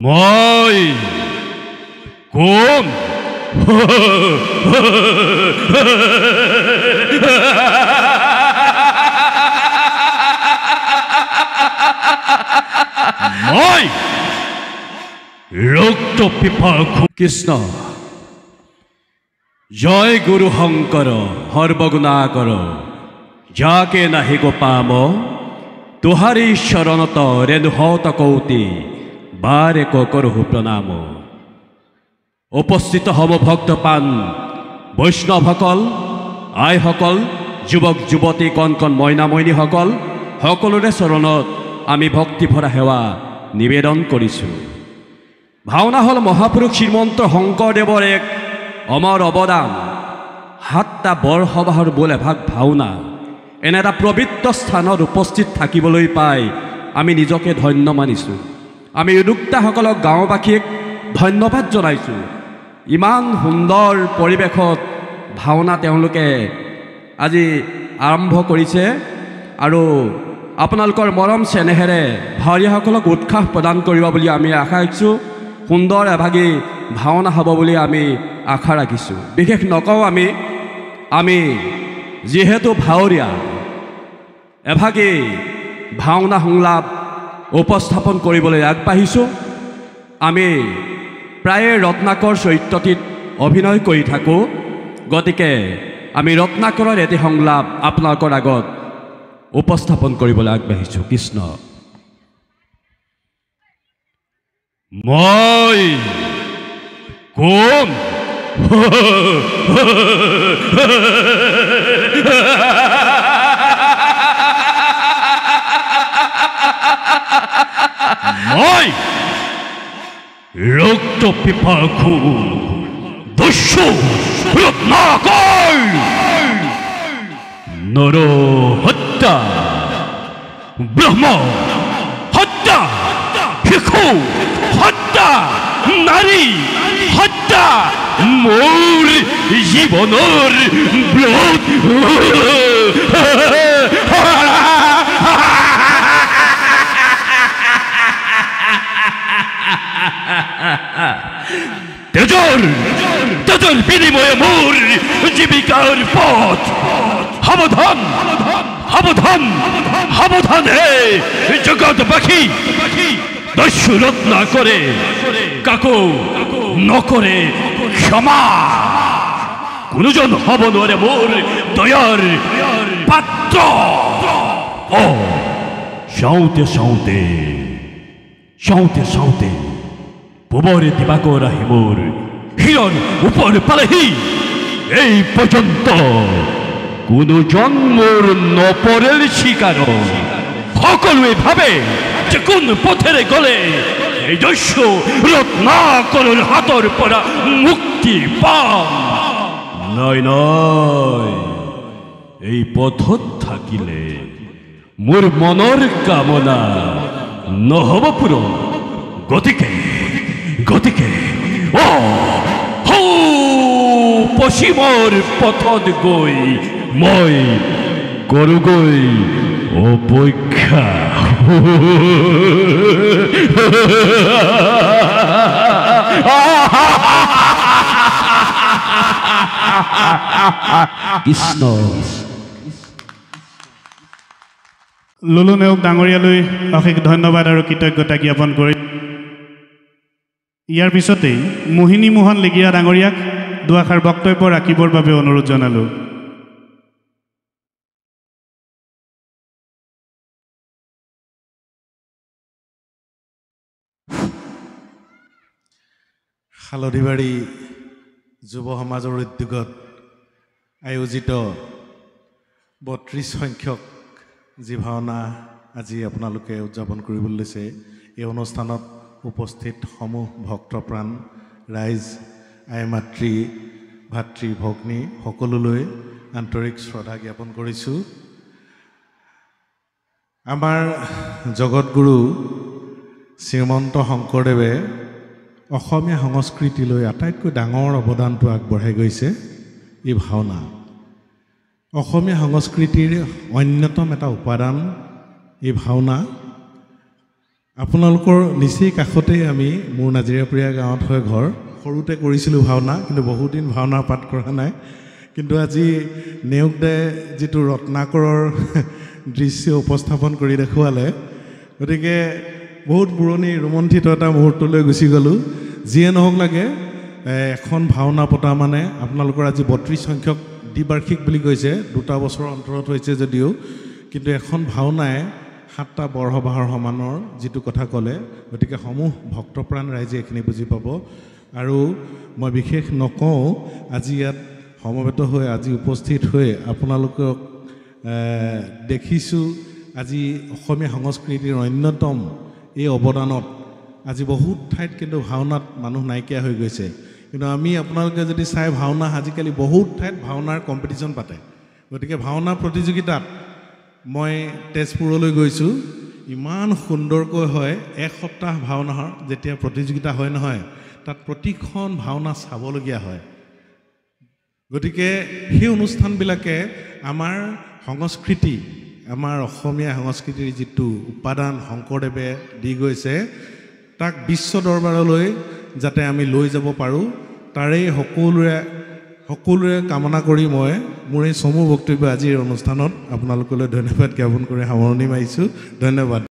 মই কোন মই ৰক্ত পিপাসু কৃষ্ণ জয় গুৰু শঙ্কৰ সৰ্বগুণাকৰ যাকে নাহি গো পাম তোহাৰি শৰণত ৰেণুহত কৌতি বাৰে কৰহু প্ৰণাম উপস্থিত হব ভক্তপান বৈষ্ণৱসকল আইসকল যুৱক যুৱতী কণ কণ মইনা মইনীসকল সকলোৰে চৰণত আমি ভক্তি ভৰা সেৱা নিবেদন কৰিছোঁ। ভাওনা হল মহাপুৰুষ শ্ৰীমন্ত শংকৰদেৱৰ এক অমৰ অৱদান। 7টা বৰসবাহৰ বোল এভাগ ভাওনা এনে এটা পবিত্ৰ স্থানত উপস্থিত থাকিবলৈ পাই আমি নিজকে ধন্য মানিছোঁ। আমি উদ্যোক্তাসকলক গাঁওবাসীক ধন্যবাদ জনাইছোঁ। ইমান সুন্দৰ পৰিৱেশত ভাওনা তেওঁলোকে আজি আৰম্ভ কৰিছে আৰু আপোনালোকৰ মৰম চেনেহেৰে ভাৱৰীয়াসকলক উৎসাহ প্ৰদান কৰিব বুলি আমি আশা ৰাখিছোঁ। সুন্দৰ এভাগী ভাওনা হ'ব বুলি আমি আশা ৰাখিছোঁ। বিশেষ নকওঁ আমি যিহেতু ভাৱৰীয়া এভাগী ভাওনা সংলাপ উপস্থাপন কৰিবলৈ আগবাঢ়িছোঁ। আমি প্ৰায়ে ৰত্নাকৰ চৰিত্ৰটিত অভিনয় কৰি থাকোঁ, গতিকে আমি ৰত্নাকৰৰ এটি সংলাপ আপোনালোকৰ আগত উপস্থাপন কৰিবলৈ আগবাঢ়িছোঁ। কৃষ্ণ মই কোন মই ৰক্ত পিপাসু দস্যু ৰত্নাকৰ নৰ হত্যা ব্ৰহ্ম হত্যা শিশু হত্যা নাৰী হত্যা মোৰ জীৱনৰ ব্ৰত তেজৰ বিনিময়ে মোৰ জীৱিকাৰ পথ। সাৱধান সাৱধান সাৱধান হে জগতবাসী, দস্যু ৰত্নাকৰে কাকো নকৰে ক্ষমা। কোনোজন হ'ব নোৱাৰে মোৰ দয়াৰ পাত্ৰ। চাওঁতে চাওঁতে চাওঁতে চাওঁতে পূবৰে দিবাকৰ আহি মোৰ শিৰৰ ওপৰ পালেহি। এই পৰ্যন্ত কোনো জন্মৰ নপৰেল চিকাৰ। সকলোৱে ভাবে যে কোন পথেৰে গ'লে এই দস্যু ৰত্নাকৰৰ হাতৰ পৰা মুক্তি পাম। নাই নাই, এই পথত থাকিলে মোৰ মনৰ কামনা নহ'ব পূৰণ। গতিকে গতিকে পশ্চিমৰ পথত গৈ মই কৰোগৈ অপেক্ষা। কৃষ্ণ লুলু নেওগ ডাঙৰীয়ালৈ অশেষ ধন্যবাদ আৰু কৃতজ্ঞতা জ্ঞাপন কৰি ইয়াৰ পিছতেই মোহিনী মোহন লিগিয়া ডাঙৰীয়াক দুআষাৰ বক্তব্য ৰাখিবৰ বাবে অনুৰোধ জনালোঁ। হালধিবাৰী যুৱ সমাজৰ উদ্যোগত আয়োজিত 32 সংখ্যক যি ভাওনা আজি আপোনালোকে উদযাপন কৰিবলৈ লৈছে, এই অনুষ্ঠানত উপস্থিত সমূহ ভক্তপ্ৰাণ ৰাইজ, আই মাতৃ ভাতৃ ভগ্নী সকলোলৈ আন্তৰিক শ্ৰদ্ধা জ্ঞাপন কৰিছোঁ। আমাৰ জগতগুৰু শ্ৰীমন্ত শংকৰদেৱে অসমীয়া সংস্কৃতিলৈ আটাইতকৈ ডাঙৰ অৱদানটো আগবঢ়াই গৈছে এই ভাওনা। অসমীয়া সংস্কৃতিৰ অন্যতম এটা উপাদান এই ভাওনা। আপোনালোকৰ নিচেই কাষতেই আমি মোৰ নাজিৰাপুৰীয়া গাঁৱত হয় ঘৰ সৰুতে কৰিছিলোঁ ভাওনা কিন্তু বহুদিন ভাওনা পাঠ কৰা নাই কিন্তু আজি নেওগদাই যিটো ৰত্নাকৰৰ দৃশ্য উপস্থাপন কৰি দেখুৱালে গতিকে বহুত পুৰণি ৰোমন্থিত এটা মুহূৰ্তলৈ গুচি গ'লোঁ যিয়ে নহওক লাগে এখন ভাওনা পতা মানে আপোনালোকৰ আজি 32 সংখ্যক দ্বিবাৰ্ষিক বুলি কৈছে 2 বছৰৰ অন্তৰত হৈছে যদিও কিন্তু এখন ভাওনাই 7টা বৰসবাহৰ সমানৰ যিটো কথা ক'লে গতিকে সমূহ ভক্তপ্ৰাণ ৰাইজে এইখিনি বুজি পাব আৰু মই বিশেষ নকওঁ আজি ইয়াত সমবেত হৈ আজি উপস্থিত হৈ আপোনালোকক দেখিছোঁ আজি অসমীয়া সংস্কৃতিৰ অন্যতম এই অৱদানত আজি বহুত ঠাইত কিন্তু ভাওনাত মানুহ নাইকিয়া হৈ গৈছে কিন্তু আমি আপোনালোকে যদি চাই ভাওনা আজিকালি বহুত ঠাইত ভাওনাৰ কম্পিটিশ্যন পাতে গতিকে ভাওনা প্ৰতিযোগিতাত মই তেজপুৰলৈ গৈছোঁ ইমান সুন্দৰকৈ হয় এক সপ্তাহ ভাওনাৰ যেতিয়া প্ৰতিযোগিতা হয় নহয় তাত প্ৰতিখন ভাওনা চাবলগীয়া হয় গতিকে সেই অনুষ্ঠানবিলাকে আমাৰ সংস্কৃতি আমাৰ অসমীয়া সংস্কৃতিৰ যিটো উপাদান শংকৰদেৱে দি গৈছে তাক বিশ্ব দৰবাৰলৈ যাতে আমি লৈ যাব পাৰোঁ তাৰেই সকলোৰে কামনা কৰি মই মোৰ এই চমু বক্তব্য আজিৰ অনুষ্ঠানত আপোনালোকলৈ ধন্যবাদ জ্ঞাপন কৰি সামৰণি মাৰিছোঁ ধন্যবাদ